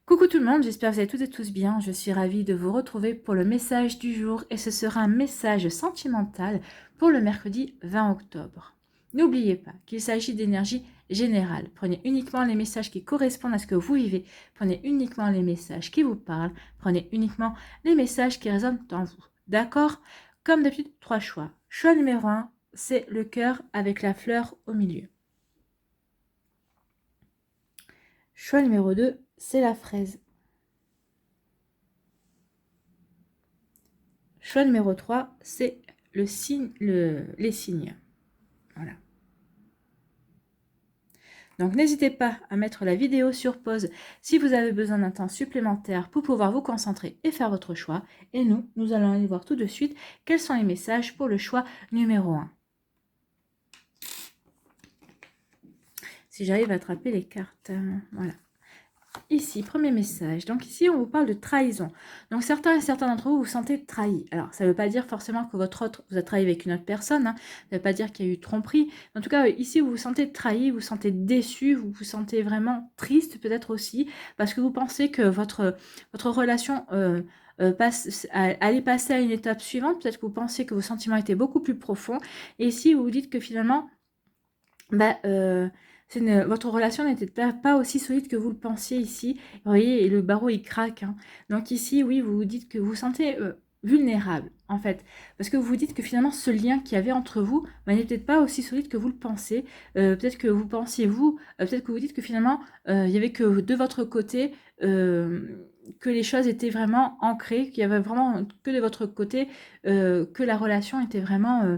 Coucou tout le monde, j'espère que vous allez toutes et tous bien. Je suis ravie de vous retrouver pour le message du jour et ce sera un message sentimental pour le mercredi 20 octobre. N'oubliez pas qu'il s'agit d'énergie générale. Prenez uniquement les messages qui correspondent à ce que vous vivez. Prenez uniquement les messages qui vous parlent. Prenez uniquement les messages qui résonnent en vous. D'accord? Comme d'habitude, 3 choix. Choix numéro 1, c'est le cœur avec la fleur au milieu. Choix numéro 2, c'est la fraise. Choix numéro 3, c'est le signe, les signes. Voilà. Donc n'hésitez pas à mettre la vidéo sur pause si vous avez besoin d'un temps supplémentaire pour pouvoir vous concentrer et faire votre choix. Et nous allons aller voir tout de suite quels sont les messages pour le choix numéro 1. Si j'arrive à attraper les cartes, voilà. Ici, premier message. Donc ici, on vous parle de trahison. Donc certains d'entre vous vous sentez trahis. Alors, ça ne veut pas dire forcément que votre autre vous a trahi avec une autre personne. Ça ne veut pas dire qu'il y a eu tromperie. En tout cas, ici, vous vous sentez trahi, vous vous sentez déçu, vous vous sentez vraiment triste peut-être aussi, parce que vous pensez que votre relation allait passer à une étape suivante. Peut-être que vous pensez que vos sentiments étaient beaucoup plus profonds. Et ici, vous vous dites que finalement, votre relation n'était pas aussi solide que vous le pensiez ici. Vous voyez, et le barreau, il craque. Donc ici, oui, vous vous dites que vous vous sentez vulnérable, en fait. Parce que vous vous dites que finalement, ce lien qu'il y avait entre vous n'est peut-être pas aussi solide que vous le pensez. Peut-être que vous pensiez, peut-être que vous dites que finalement, il y avait que de votre côté... que les choses étaient vraiment ancrées, qu'il y avait vraiment que de votre côté, que la relation était vraiment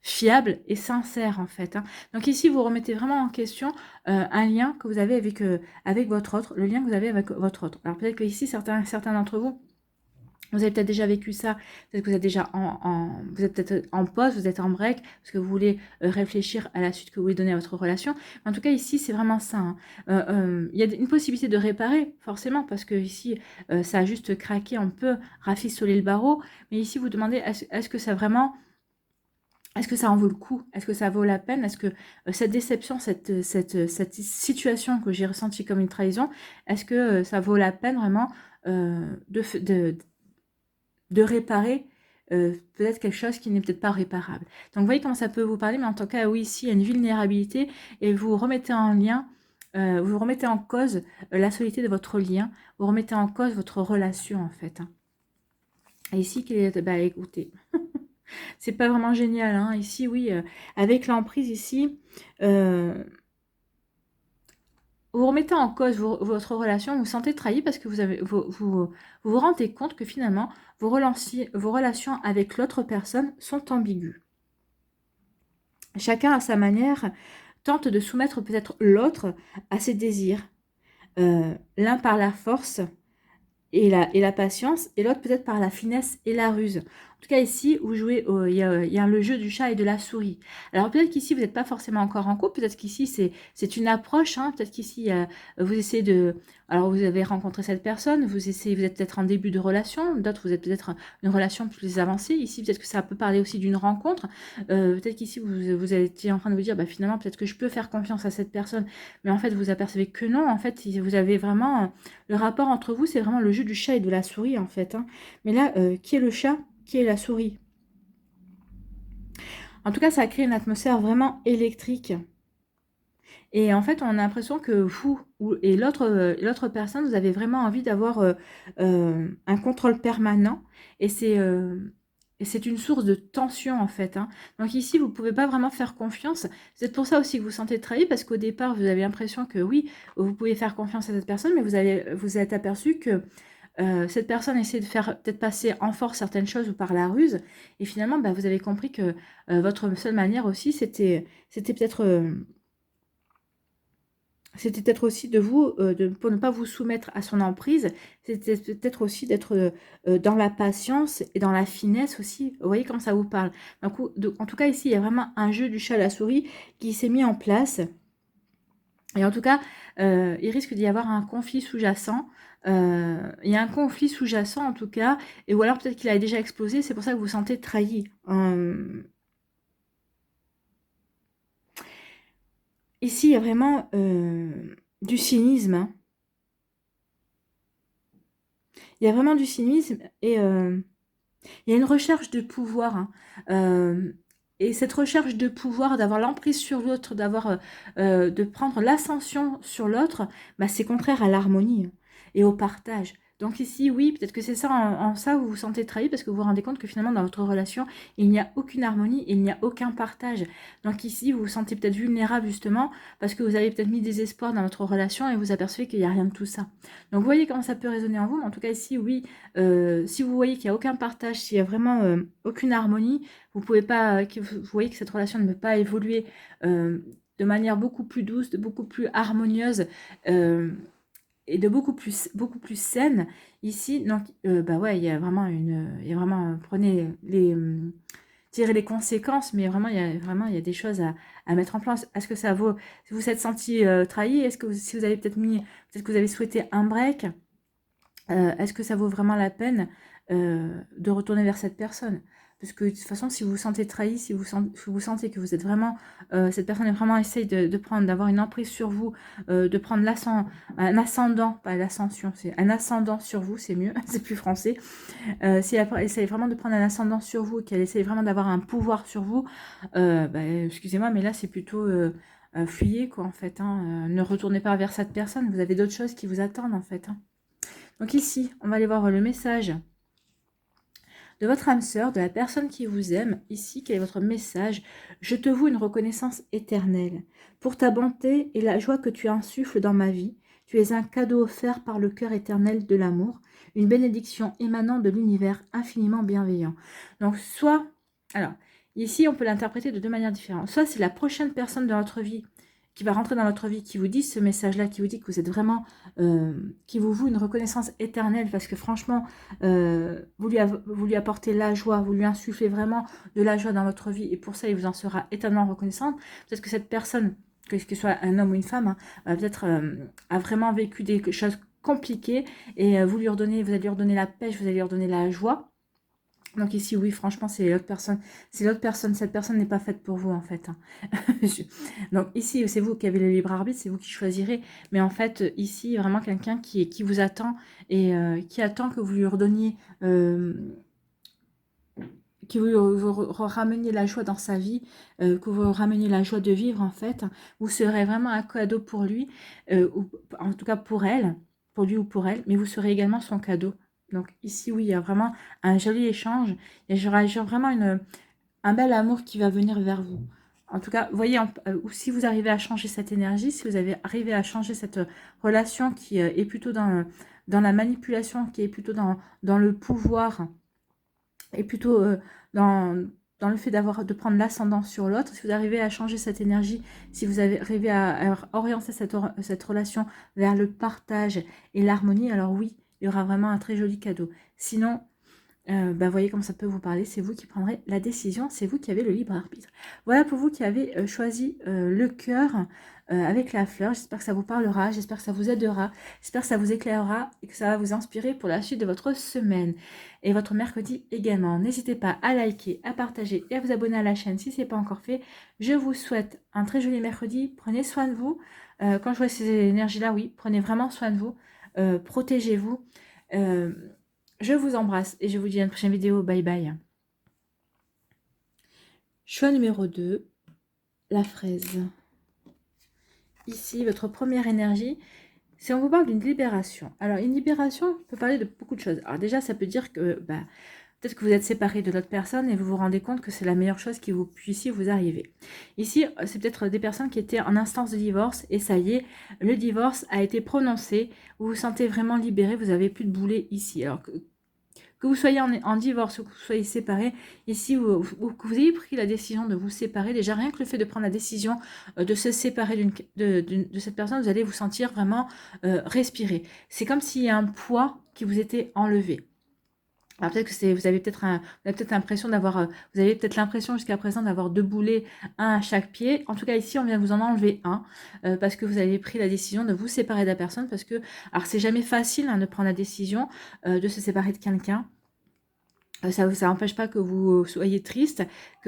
fiable et sincère en fait. Donc ici, vous remettez vraiment en question un lien que vous avez avec votre autre, le lien que vous avez avec votre autre. Alors peut-être que ici, certains d'entre vous, vous avez peut-être déjà vécu ça, peut-être que vous êtes déjà vous êtes peut-être en pause, vous êtes en break, parce que vous voulez réfléchir à la suite que vous voulez donner à votre relation. Mais en tout cas, ici, c'est vraiment ça. Il y a une possibilité de réparer, forcément, parce que ici, ça a juste craqué, on peut rafistoler le barreau. Mais ici, vous demandez, est-ce que ça vraiment... Est-ce que ça en vaut le coup? Est-ce que ça vaut la peine? Est-ce que cette déception, cette situation que j'ai ressentie comme une trahison, est-ce que ça vaut la peine vraiment de réparer peut-être quelque chose qui n'est peut-être pas réparable? Donc, vous voyez comment ça peut vous parler, mais en tout cas, oui, ici, il y a une vulnérabilité et vous remettez en lien, vous remettez en cause la solidité de votre lien, vous remettez en cause votre relation, en fait. Et ici, écoutez... C'est pas vraiment génial, hein. Ici, oui, avec l'emprise ici, vous remettez en cause votre relation, vous vous sentez trahi parce que vous rendez compte que finalement, vos relations avec l'autre personne sont ambiguës. Chacun, à sa manière, tente de soumettre peut-être l'autre à ses désirs. L'un par la force et la patience, et l'autre peut-être par la finesse et la ruse. En tout cas, ici, vous jouez, il y a le jeu du chat et de la souris. Alors, peut-être qu'ici, vous n'êtes pas forcément encore en couple, peut-être qu'ici, c'est une approche, peut-être qu'ici, vous essayez de... Alors, vous avez rencontré cette personne, vous êtes peut-être en début de relation, d'autres, vous êtes peut-être une relation plus avancée. Ici, peut-être que ça peut parler aussi d'une rencontre. Peut-être qu'ici, vous étiez en train de vous dire, finalement, peut-être que je peux faire confiance à cette personne, mais en fait, vous apercevez que non. En fait, vous avez vraiment... le rapport entre vous, c'est vraiment le jeu du chat et de la souris, en fait. Mais là, qui est le chat? Qui est la souris? En tout cas, ça a créé une atmosphère vraiment électrique. Et en fait, on a l'impression que vous et l'autre personne, vous avez vraiment envie d'avoir un contrôle permanent. Et c'est une source de tension, en fait. Donc ici, vous ne pouvez pas vraiment faire confiance. C'est pour ça aussi que vous vous sentez trahi, parce qu'au départ, vous avez l'impression que oui, vous pouvez faire confiance à cette personne, mais vous êtes aperçu que cette personne essaie de faire peut-être passer en force certaines choses ou par la ruse. Et finalement, vous avez compris que votre seule manière aussi, c'était peut-être aussi de vous, pour ne pas vous soumettre à son emprise, c'était peut-être aussi d'être dans la patience et dans la finesse aussi. Vous voyez comment ça vous parle? En tout cas, ici, il y a vraiment un jeu du chat à la souris qui s'est mis en place. Et en tout cas, il risque d'y avoir un conflit sous-jacent. Il y a un conflit sous-jacent, en tout cas, ou alors peut-être qu'il a déjà explosé, c'est pour ça que vous vous sentez trahi. Ici, il y a vraiment du cynisme. Il y a vraiment du cynisme et il y a une recherche de pouvoir. Hein. Et cette recherche de pouvoir, d'avoir l'emprise sur l'autre, de prendre l'ascension sur l'autre, bah, c'est contraire à l'harmonie hein, et au partage. Donc ici, oui, peut-être que c'est ça, en ça, vous vous sentez trahi parce que vous vous rendez compte que finalement, dans votre relation, il n'y a aucune harmonie, il n'y a aucun partage. Donc ici, vous vous sentez peut-être vulnérable justement parce que vous avez peut-être mis des espoirs dans votre relation et vous apercevez qu'il n'y a rien de tout ça. Donc vous voyez comment ça peut résonner en vous, mais en tout cas ici, oui, si vous voyez qu'il n'y a aucun partage, s'il n'y a vraiment aucune harmonie, vous pouvez pas, vous voyez que cette relation ne peut pas évoluer de manière beaucoup plus douce, de beaucoup plus harmonieuse et de beaucoup plus saine ici. Donc, bah ouais, il y a vraiment prenez les, tirez les conséquences, mais vraiment, il y a des choses à mettre en place. Est-ce que ça vaut, si vous vous êtes senti trahi, est-ce que si vous avez peut-être que vous avez souhaité un break, est-ce que ça vaut vraiment la peine de retourner vers cette personne? Parce que de toute façon, si vous vous sentez trahi, si vous sentez que vous êtes vraiment, cette personne est vraiment essaye d'avoir une emprise sur vous, de prendre un ascendant, pas l'ascension, c'est un ascendant sur vous, c'est mieux, c'est plus français. Si elle essaye vraiment de prendre un ascendant sur vous, qu'elle essaye vraiment d'avoir un pouvoir sur vous, bah, excusez-moi, mais là c'est plutôt fuyez quoi en fait. Hein, ne retournez pas vers cette personne, vous avez d'autres choses qui vous attendent en fait. Hein. Donc ici, on va aller voir le message de votre âme sœur, de la personne qui vous aime. Ici, quel est votre message? Je te voue une reconnaissance éternelle pour ta bonté et la joie que tu insuffles dans ma vie. Tu es un cadeau offert par le cœur éternel de l'amour, une bénédiction émanant de l'univers infiniment bienveillant. Donc, alors, ici, on peut l'interpréter de deux manières différentes. Soit c'est la prochaine personne de votre vie qui va rentrer dans votre vie, qui vous dit ce message-là, qui vous dit que vous êtes vraiment, qui vous voue une reconnaissance éternelle, parce que franchement, vous lui apportez la joie, vous lui insufflez vraiment de la joie dans votre vie, et pour ça, il vous en sera éternellement reconnaissante. Peut-être que cette personne, que ce soit un homme ou une femme, hein, peut-être a vraiment vécu des choses compliquées, et vous allez lui redonner la pêche, vous allez lui redonner la joie. Donc ici, oui, franchement, c'est l'autre personne. C'est l'autre personne. Cette personne n'est pas faite pour vous, en fait. Hein. Donc ici, c'est vous qui avez le libre arbitre, c'est vous qui choisirez. Mais en fait, ici, vraiment quelqu'un qui vous attend et qui attend que vous lui redonniez, que vous rameniez la joie dans sa vie, que vous rameniez la joie de vivre, en fait. Vous serez vraiment un cadeau pour lui, ou en tout cas pour elle, pour lui ou pour elle, mais vous serez également son cadeau. Donc ici, oui, il y a vraiment un joli échange. Il y aura vraiment un bel amour qui va venir vers vous. En tout cas, voyez, si vous arrivez à changer cette énergie, si vous avez arrivé à changer cette relation qui est plutôt dans la manipulation, qui est plutôt dans le pouvoir, et plutôt dans le fait de prendre l'ascendant sur l'autre, si vous arrivez à changer cette énergie, si vous arrivez à orienter cette relation vers le partage et l'harmonie, alors oui, il y aura vraiment un très joli cadeau. Sinon, bah, voyez comme ça peut vous parler, c'est vous qui prendrez la décision, c'est vous qui avez le libre arbitre. Voilà pour vous qui avez choisi le cœur avec la fleur. J'espère que ça vous parlera, j'espère que ça vous aidera, j'espère que ça vous éclairera et que ça va vous inspirer pour la suite de votre semaine et votre mercredi également. N'hésitez pas à liker, à partager et à vous abonner à la chaîne si ce n'est pas encore fait. Je vous souhaite un très joli mercredi, prenez soin de vous. Quand je vois ces énergies-là, oui, prenez vraiment soin de vous, protégez-vous. Je vous embrasse et je vous dis à une prochaine vidéo. Bye bye. Choix numéro 2, la fraise. Ici, votre première énergie, si on vous parle d'une libération. Alors, une libération peut parler de beaucoup de choses. Alors déjà, ça peut dire que peut-être que vous êtes séparé de l'autre personne et vous vous rendez compte que c'est la meilleure chose qui vous puissiez vous arriver. Ici, c'est peut-être des personnes qui étaient en instance de divorce et ça y est, le divorce a été prononcé. Vous vous sentez vraiment libéré, vous n'avez plus de boulet ici. Alors que vous soyez en divorce ou que vous soyez séparés, ici, ou que vous ayez pris la décision de vous séparer, déjà rien que le fait de prendre la décision de se séparer de cette personne, vous allez vous sentir vraiment respirer. C'est comme s'il y a un poids qui vous était enlevé. Alors peut-être que vous avez peut-être l'impression d'avoir, vous avez peut-être l'impression jusqu'à présent d'avoir 2 boulets, un à chaque pied. En tout cas ici on vient vous en enlever un parce que vous avez pris la décision de vous séparer de la personne parce que, alors c'est jamais facile hein, de prendre la décision de se séparer de quelqu'un. Ça n'empêche pas que vous soyez triste,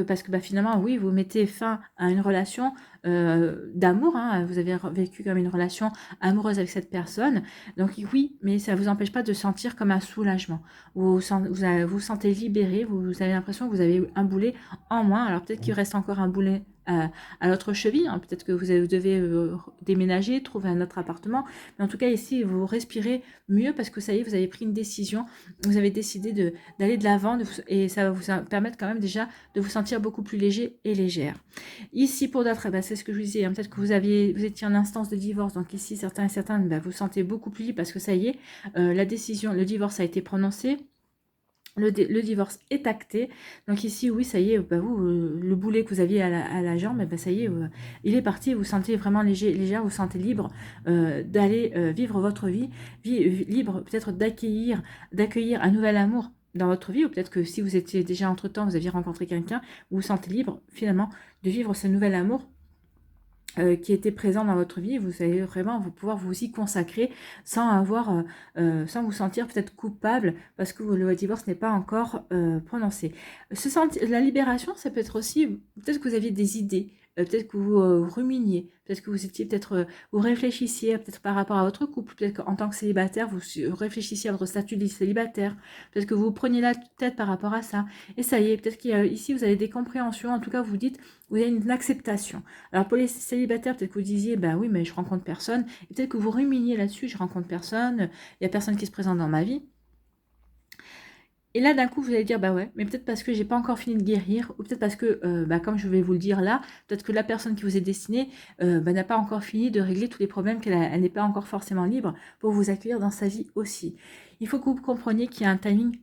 parce que finalement, oui, vous mettez fin à une relation, d'amour, hein, vous avez vécu comme une relation amoureuse avec cette personne. Donc oui, mais ça ne vous empêche pas de sentir comme un soulagement. Vous sentez libéré, vous avez l'impression que vous avez un boulet en moins. Alors peut-être qu'il reste encore un boulet à l'autre cheville, hein. Peut-être que vous devez déménager, trouver un autre appartement. Mais en tout cas, ici, vous respirez mieux parce que ça y est, vous avez pris une décision. Vous avez décidé d'aller de l'avant et ça va vous permettre quand même déjà de vous sentir beaucoup plus léger et légère. Ici, pour d'autres, c'est ce que je vous disais, hein, peut-être que vous étiez en instance de divorce. Donc ici, certains et certaines, vous sentez beaucoup plus libre parce que ça y est, la décision, le divorce a été prononcé. Le divorce est acté. Donc ici, oui, ça y est, vous, le boulet que vous aviez à la jambe, ça y est, il est parti. Vous vous sentez vraiment légère, vous vous sentez libre d'aller vivre votre vie, libre peut-être d'accueillir un nouvel amour dans votre vie, ou peut-être que si vous étiez déjà entre-temps, vous aviez rencontré quelqu'un, vous vous sentez libre finalement de vivre ce nouvel amour qui était présent dans votre vie. Vous allez vraiment pouvoir vous y consacrer sans avoir, sans vous sentir peut-être coupable parce que le divorce n'est pas encore prononcé. La libération, ça peut être aussi, peut-être que vous aviez des idées, peut-être que vous ruminiez, peut-être que vous étiez vous réfléchissiez peut-être par rapport à votre couple, peut-être qu'en tant que célibataire, vous réfléchissiez à votre statut de célibataire, peut-être que vous preniez la tête par rapport à ça. Et ça y est, peut-être qu'ici, vous avez des compréhensions, en tout cas, vous dites, vous avez une acceptation. Alors pour les célibataires, peut-être que vous disiez, oui, mais je rencontre personne. Et peut-être que vous ruminiez là-dessus, je rencontre personne, il n'y a personne qui se présente dans ma vie. Et là, d'un coup, vous allez dire, ouais, mais peut-être parce que j'ai pas encore fini de guérir, ou peut-être parce que, comme je vais vous le dire là, peut-être que la personne qui vous est destinée n'a pas encore fini de régler tous les problèmes, elle n'est pas encore forcément libre pour vous accueillir dans sa vie aussi. Il faut que vous compreniez qu'il y a un timing.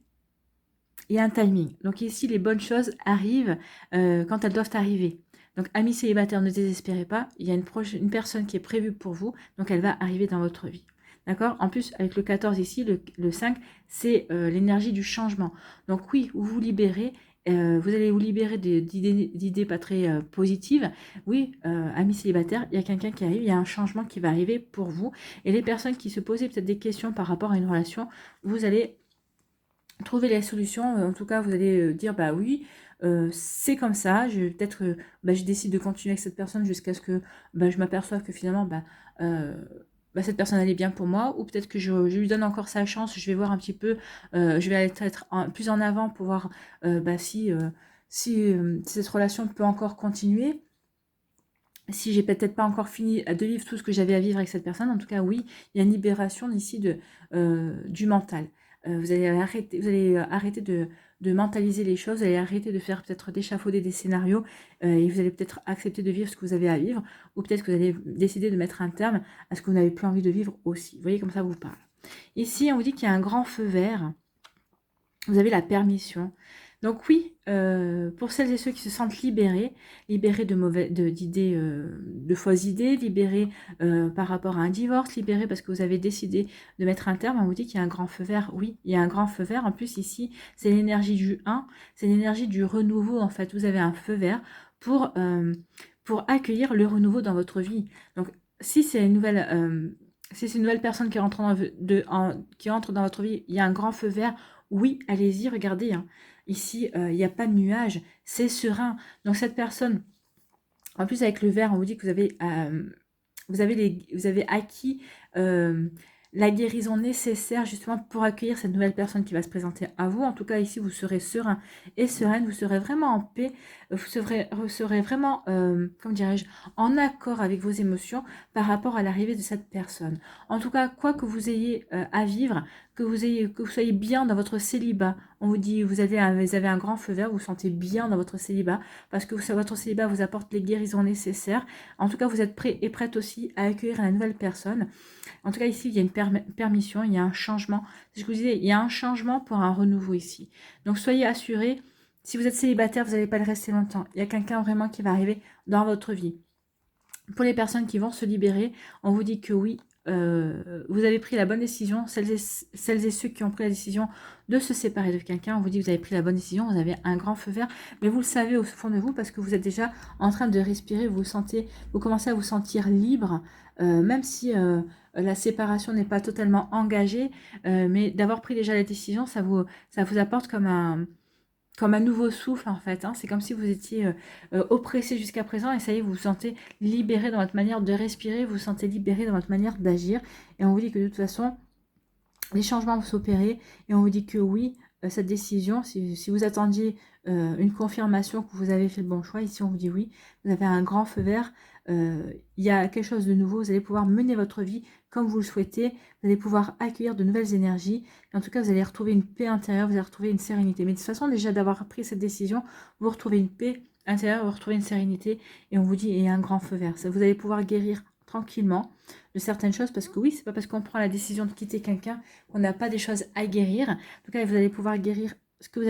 Il y a un timing. Donc ici, les bonnes choses arrivent quand elles doivent arriver. Donc, amis célibataires, ne désespérez pas. Il y a une personne qui est prévue pour vous. Donc, elle va arriver dans votre vie. D'accord? En plus, avec le 14 ici, le 5, c'est l'énergie du changement. Donc, oui, vous vous libérez. Vous allez vous libérer d'idées pas très positives. Oui, amis célibataires, il y a quelqu'un qui arrive. Il y a un changement qui va arriver pour vous. Et les personnes qui se posaient peut-être des questions par rapport à une relation, vous allez trouver les solutions. En tout cas, vous allez dire, oui, c'est comme ça, peut-être je décide de continuer avec cette personne jusqu'à ce que je m'aperçoive que finalement cette personne elle est bien pour moi, ou peut-être que je lui donne encore sa chance, je vais voir un petit peu, je vais être plus en avant pour voir si cette relation peut encore continuer, si j'ai peut-être pas encore fini de vivre tout ce que j'avais à vivre avec cette personne. En tout cas, oui, il y a une libération ici du mental. Vous allez arrêter de mentaliser les choses, vous allez arrêter de faire peut-être d'échafauder des scénarios et vous allez peut-être accepter de vivre ce que vous avez à vivre, ou peut-être que vous allez décider de mettre un terme à ce que vous n'avez plus envie de vivre aussi. Vous voyez, comme ça vous parle. Ici, on vous dit qu'il y a un grand feu vert. Vous avez la permission. Donc oui, pour celles et ceux qui se sentent libérés d'idées, de fausses idées, libérés par rapport à un divorce, libérés parce que vous avez décidé de mettre un terme, on vous dit qu'il y a un grand feu vert. Oui, il y a un grand feu vert. En plus ici, c'est l'énergie du 1, c'est l'énergie du renouveau en fait. Vous avez un feu vert pour accueillir le renouveau dans votre vie. Donc si c'est une nouvelle personne qui rentre dans votre vie, il y a un grand feu vert. Oui, allez-y, regardez, hein. Ici, il n'y a pas de nuages, c'est serein. Donc cette personne, en plus avec le vert, on vous dit que vous avez acquis la guérison nécessaire justement pour accueillir cette nouvelle personne qui va se présenter à vous. En tout cas, ici, vous serez serein et sereine, vous serez vraiment en paix, vous serez vraiment, comment dirais-je, en accord avec vos émotions par rapport à l'arrivée de cette personne. En tout cas, quoi que vous ayez à vivre, que vous soyez bien dans votre célibat, on vous dit, vous avez un grand feu vert, vous vous sentez bien dans votre célibat, parce que votre célibat vous apporte les guérisons nécessaires. En tout cas, vous êtes prêt et prête aussi à accueillir la nouvelle personne. En tout cas, ici, il y a une permission, il y a un changement. C'est ce que je vous disais, il y a un changement pour un renouveau ici. Donc, soyez assurés, si vous êtes célibataire, vous n'allez pas le rester longtemps. Il y a quelqu'un vraiment qui va arriver dans votre vie. Pour les personnes qui vont se libérer, on vous dit que oui, vous avez pris la bonne décision. Celles et ceux qui ont pris la décision de se séparer de quelqu'un, on vous dit que vous avez pris la bonne décision, vous avez un grand feu vert, mais vous le savez au fond de vous parce que vous êtes déjà en train de respirer, vous commencez à vous sentir libre, même si la séparation n'est pas totalement engagée, mais d'avoir pris déjà la décision, ça vous apporte comme comme un nouveau souffle en fait. Hein. C'est comme si vous étiez oppressé jusqu'à présent et ça y est, vous vous sentez libéré dans votre manière de respirer, vous vous sentez libéré dans votre manière d'agir. Et on vous dit que de toute façon, les changements vont s'opérer et on vous dit que oui, cette décision, si vous attendiez une confirmation que vous avez fait le bon choix, ici on vous dit oui, vous avez un grand feu vert, il y a quelque chose de nouveau, vous allez pouvoir mener votre vie comme vous le souhaitez, vous allez pouvoir accueillir de nouvelles énergies, et en tout cas vous allez retrouver une paix intérieure, vous allez retrouver une sérénité. Mais de toute façon, déjà d'avoir pris cette décision, vous retrouvez une paix intérieure, vous retrouvez une sérénité, et on vous dit, et un grand feu vert. Ça, vous allez pouvoir guérir tranquillement de certaines choses, parce que oui, c'est pas parce qu'on prend la décision de quitter quelqu'un qu'on n'a pas des choses à guérir. En tout cas, vous allez pouvoir guérir ce que vous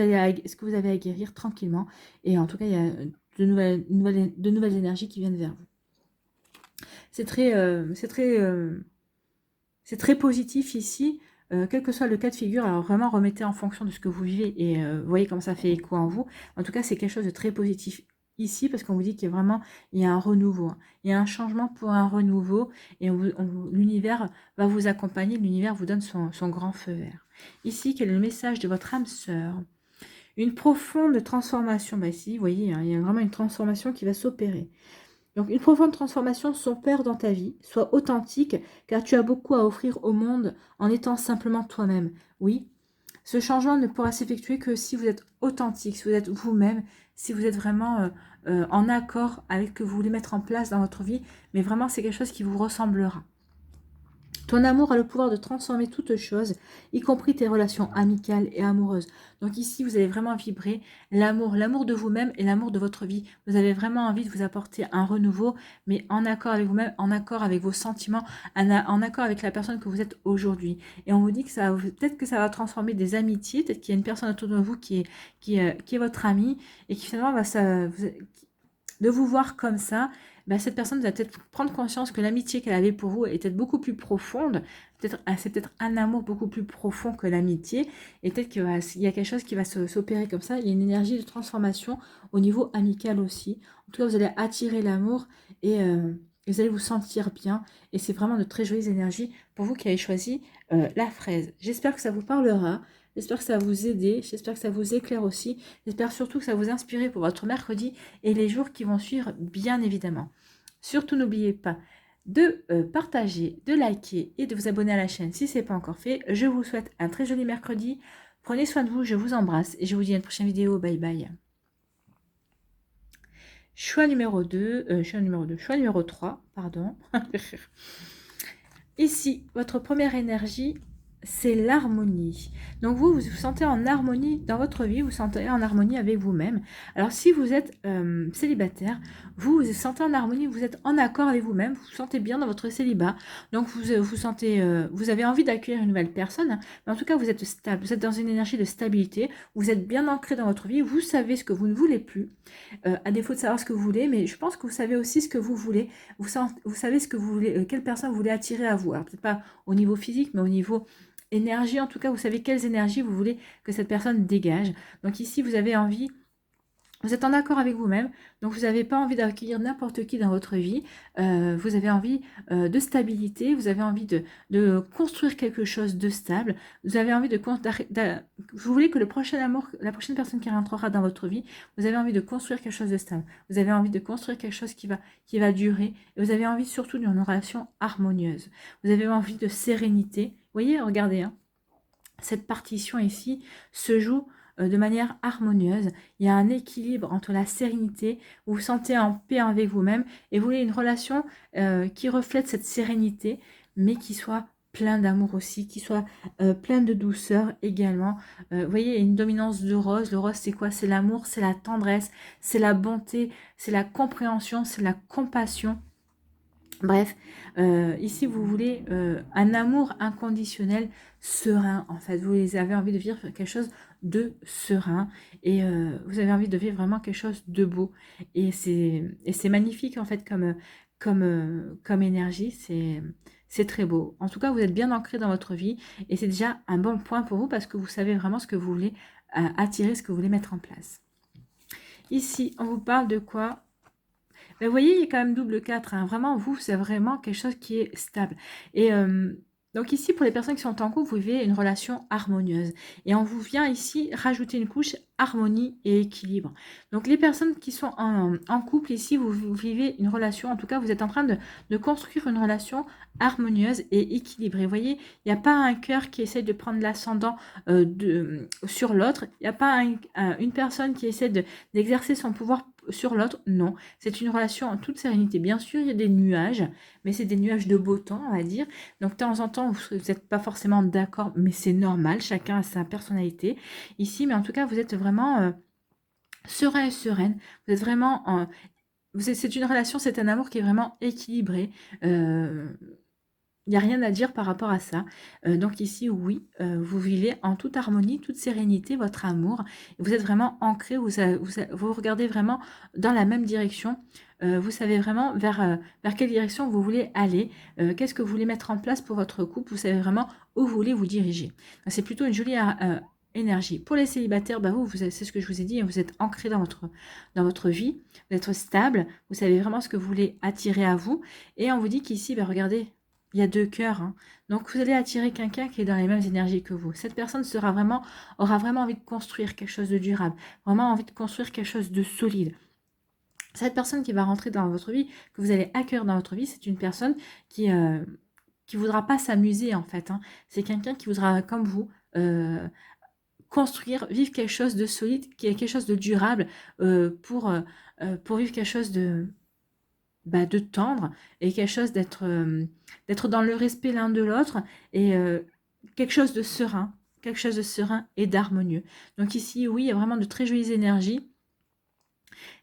avez à guérir tranquillement. Et en tout cas, il y a de nouvelles énergies qui viennent vers vous. C'est très positif ici, quel que soit le cas de figure. Alors vraiment, remettez en fonction de ce que vous vivez et voyez comment ça fait écho en vous. En tout cas, c'est quelque chose de très positif ici parce qu'on vous dit qu'il y a vraiment il y a un renouveau. Hein. Il y a un changement pour un renouveau et l'univers va vous accompagner, l'univers vous donne son grand feu vert. Ici, quel est le message de votre âme sœur? Une profonde transformation. Bah ici, vous voyez, hein, il y a vraiment une transformation qui va s'opérer. Donc, une profonde transformation s'opère dans ta vie. Sois authentique, car tu as beaucoup à offrir au monde en étant simplement toi-même. Oui, ce changement ne pourra s'effectuer que si vous êtes authentique, si vous êtes vous-même, si vous êtes vraiment en accord avec ce que vous voulez mettre en place dans votre vie. Mais vraiment, c'est quelque chose qui vous ressemblera. Ton amour a le pouvoir de transformer toutes choses, y compris tes relations amicales et amoureuses. Donc ici, vous allez vraiment vibrer l'amour de vous-même et l'amour de votre vie. Vous avez vraiment envie de vous apporter un renouveau, mais en accord avec vous-même, en accord avec vos sentiments, en accord avec la personne que vous êtes aujourd'hui. Et on vous dit que ça, peut-être que ça va transformer des amitiés, peut-être qu'il y a une personne autour de vous qui est votre ami et qui finalement va de vous voir comme ça, bah, cette personne va peut-être prendre conscience que l'amitié qu'elle avait pour vous est peut-être beaucoup plus profonde. C'est peut-être un amour beaucoup plus profond que l'amitié. Et peut-être qu'il y a quelque chose qui va s'opérer comme ça. Il y a une énergie de transformation au niveau amical aussi. En tout cas, vous allez attirer l'amour et vous allez vous sentir bien. Et c'est vraiment de très jolies énergies pour vous qui avez choisi la fraise. J'espère que ça vous parlera. J'espère que ça va vous aider. J'espère que ça vous éclaire aussi. J'espère surtout que ça va vous inspirer pour votre mercredi et les jours qui vont suivre, bien évidemment. Surtout, n'oubliez pas de partager, de liker et de vous abonner à la chaîne si ce n'est pas encore fait. Je vous souhaite un très joli mercredi. Prenez soin de vous, je vous embrasse et je vous dis à une prochaine vidéo. Bye bye. Choix numéro 2, choix numéro 3, pardon. Ici, votre première énergie, c'est l'harmonie. Donc vous vous sentez en harmonie dans votre vie, vous vous sentez en harmonie avec vous-même. Alors si vous êtes célibataire, vous vous sentez en harmonie, vous êtes en accord avec vous-même, vous vous sentez bien dans votre célibat. Donc vous avez envie d'accueillir une nouvelle personne, mais en tout cas vous êtes stable, vous êtes dans une énergie de stabilité, vous êtes bien ancré dans votre vie, vous savez ce que vous ne voulez plus, à défaut de savoir ce que vous voulez, mais je pense que vous savez aussi ce que vous voulez, vous savez ce que vous voulez, quelle personne vous voulez attirer à vous. Alors peut-être pas au niveau physique, mais au niveau énergie, en tout cas, vous savez quelles énergies vous voulez que cette personne dégage. Donc ici, vous avez envie, vous êtes en accord avec vous-même, donc vous n'avez pas envie d'accueillir n'importe qui dans votre vie, vous avez envie de stabilité, vous avez envie de construire quelque chose de stable, vous avez envie vous voulez que le prochain amour, la prochaine personne qui rentrera dans votre vie, vous avez envie de construire quelque chose de stable, vous avez envie de construire quelque chose qui va durer, et vous avez envie surtout d'une relation harmonieuse, vous avez envie de sérénité. Vous voyez, regardez, hein, cette partition ici se joue de manière harmonieuse. Il y a un équilibre entre la sérénité, vous vous sentez en paix avec vous-même et vous voulez une relation qui reflète cette sérénité, mais qui soit plein d'amour aussi, qui soit plein de douceur également. Vous voyez, il y a une dominance de rose. Le rose, c'est quoi? C'est l'amour, c'est la tendresse, c'est la bonté, c'est la compréhension, c'est la compassion. Bref, ici vous voulez un amour inconditionnel, serein en fait. Vous avez envie de vivre quelque chose de serein et vous avez envie de vivre vraiment quelque chose de beau. Et c'est magnifique en fait comme énergie, c'est très beau. En tout cas, vous êtes bien ancré dans votre vie et c'est déjà un bon point pour vous parce que vous savez vraiment ce que vous voulez attirer, ce que vous voulez mettre en place. Ici, on vous parle de quoi? Vous voyez, il y a quand même double 4. Hein. Vraiment, vous, c'est vraiment quelque chose qui est stable. Et Donc ici, pour les personnes qui sont en couple, vous vivez une relation harmonieuse. Et on vous vient ici rajouter une couche harmonie et équilibre. Donc les personnes qui sont en couple ici, vous vivez une relation, en tout cas vous êtes en train de construire une relation harmonieuse et équilibrée. Vous voyez, il n'y a pas un cœur qui essaie de prendre l'ascendant sur l'autre. Il n'y a pas une personne qui essaie d'exercer son pouvoir sur l'autre. Non, c'est une relation en toute sérénité. Bien sûr, il y a des nuages, mais c'est des nuages de beau temps, on va dire. Donc, de temps en temps, vous n'êtes pas forcément d'accord, mais c'est normal. Chacun a sa personnalité ici. Mais en tout cas, vous êtes vraiment serein et sereine. Vous êtes vraiment... c'est une relation, c'est un amour qui est vraiment équilibré. Il n'y a rien à dire par rapport à ça. Donc ici, oui, vous vivez en toute harmonie, toute sérénité, votre amour. Vous êtes vraiment ancré, vous regardez vraiment dans la même direction. Vous savez vraiment vers quelle direction vous voulez aller. Qu'est-ce que vous voulez mettre en place pour votre couple. Vous savez vraiment où vous voulez vous diriger. C'est plutôt une jolie énergie. Pour les célibataires, bah c'est ce que je vous ai dit, vous êtes ancré dans votre vie. Vous êtes stable. Vous savez vraiment ce que vous voulez attirer à vous. Et on vous dit qu'ici, bah, regardez, il y a 2 cœurs. Hein. Donc, vous allez attirer quelqu'un qui est dans les mêmes énergies que vous. Cette personne aura vraiment envie de construire quelque chose de durable, vraiment envie de construire quelque chose de solide. Cette personne qui va rentrer dans votre vie, que vous allez accueillir dans votre vie, c'est une personne qui voudra pas s'amuser, en fait. Hein. C'est quelqu'un qui voudra, comme vous, construire, vivre quelque chose de solide, quelque chose de durable pour vivre quelque chose de tendre et quelque chose d'être dans le respect l'un de l'autre et quelque chose de serein et d'harmonieux. Donc ici, oui, il y a vraiment de très jolies énergies.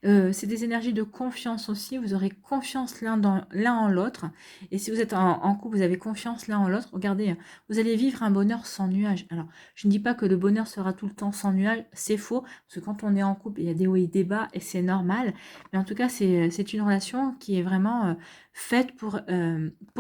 C'est des énergies de confiance aussi. Vous aurez confiance l'un en l'autre. Et si vous êtes en couple, vous avez confiance l'un en l'autre. Regardez, vous allez vivre un bonheur sans nuages. Alors, je ne dis pas que le bonheur sera tout le temps sans nuages. C'est faux. Parce que quand on est en couple, il y a des hauts et des bas et c'est normal. Mais en tout cas, c'est une relation qui est vraiment faite pour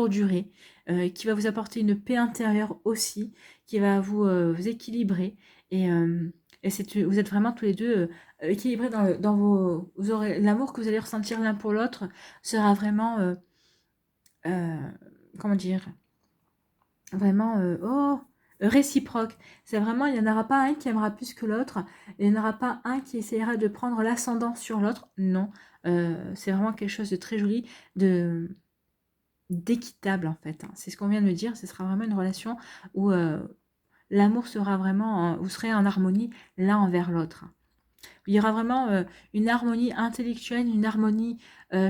durer. Qui va vous apporter une paix intérieure aussi. Qui va vous équilibrer. Et vous êtes vraiment tous les deux équilibrés dans vos... L'amour que vous allez ressentir l'un pour l'autre sera vraiment... comment dire? Vraiment... réciproque. C'est vraiment, il n'y en aura pas un qui aimera plus que l'autre. Il n'y en aura pas un qui essaiera de prendre l'ascendant sur l'autre. Non. C'est vraiment quelque chose de très joli, d'équitable en fait. Hein. C'est ce qu'on vient de me dire. Ce sera vraiment une relation où... l'amour sera vraiment, vous serez en harmonie l'un envers l'autre. Il y aura vraiment une harmonie intellectuelle, une harmonie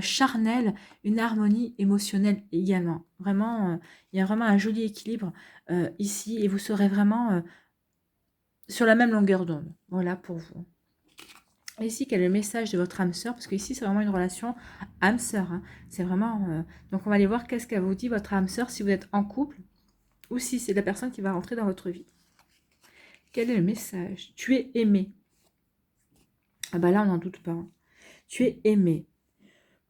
charnelle, une harmonie émotionnelle également. Vraiment, il y a vraiment un joli équilibre ici et vous serez vraiment sur la même longueur d'onde. Voilà pour vous. Et ici, quel est le message de votre âme sœur? Parce que ici, c'est vraiment une relation âme sœur. Hein. C'est vraiment... Donc, on va aller voir qu'est-ce qu'elle vous dit, votre âme sœur, si vous êtes en couple ou si c'est la personne qui va rentrer dans votre vie. Quel est le message? Tu es aimé. Ah bah là, on n'en doute pas. Hein. Tu es aimé.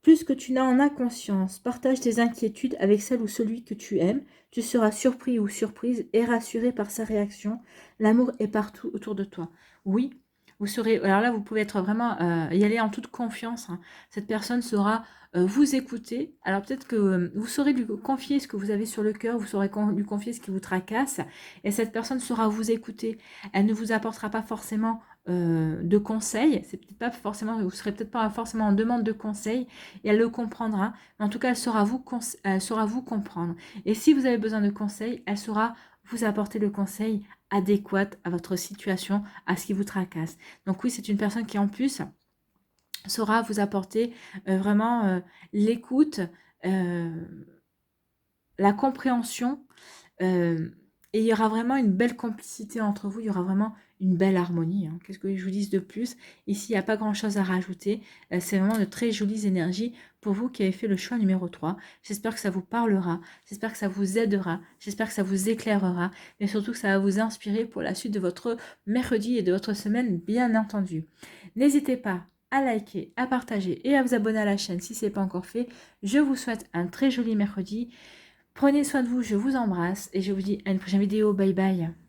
Plus que tu n'en as conscience, partage tes inquiétudes avec celle ou celui que tu aimes. Tu seras surpris ou surprise et rassuré par sa réaction. L'amour est partout autour de toi. Oui, vous serez... Alors là, vous pouvez être vraiment... y aller en toute confiance. Hein. Cette personne saura vous écouter. Alors peut-être que vous saurez lui confier ce que vous avez sur le cœur. Vous saurez lui confier ce qui vous tracasse. Et cette personne saura vous écouter. Elle ne vous apportera pas forcément... de conseils, c'est peut-être pas forcément, vous serez peut-être pas forcément en demande de conseils et elle le comprendra, mais en tout cas elle saura vous comprendre et si vous avez besoin de conseils, elle saura vous apporter le conseil adéquat à votre situation, à ce qui vous tracasse. Donc oui, c'est une personne qui en plus saura vous apporter vraiment l'écoute, la compréhension et il y aura vraiment une belle complicité entre vous, il y aura vraiment une belle harmonie. Hein. Qu'est-ce que je vous dise de plus? Ici, il n'y a pas grand-chose à rajouter. C'est vraiment de très jolies énergies pour vous qui avez fait le choix numéro 3. J'espère que ça vous parlera, j'espère que ça vous aidera, j'espère que ça vous éclairera, mais surtout que ça va vous inspirer pour la suite de votre mercredi et de votre semaine, bien entendu. N'hésitez pas à liker, à partager et à vous abonner à la chaîne si ce n'est pas encore fait. Je vous souhaite un très joli mercredi. Prenez soin de vous, je vous embrasse et je vous dis à une prochaine vidéo. Bye bye.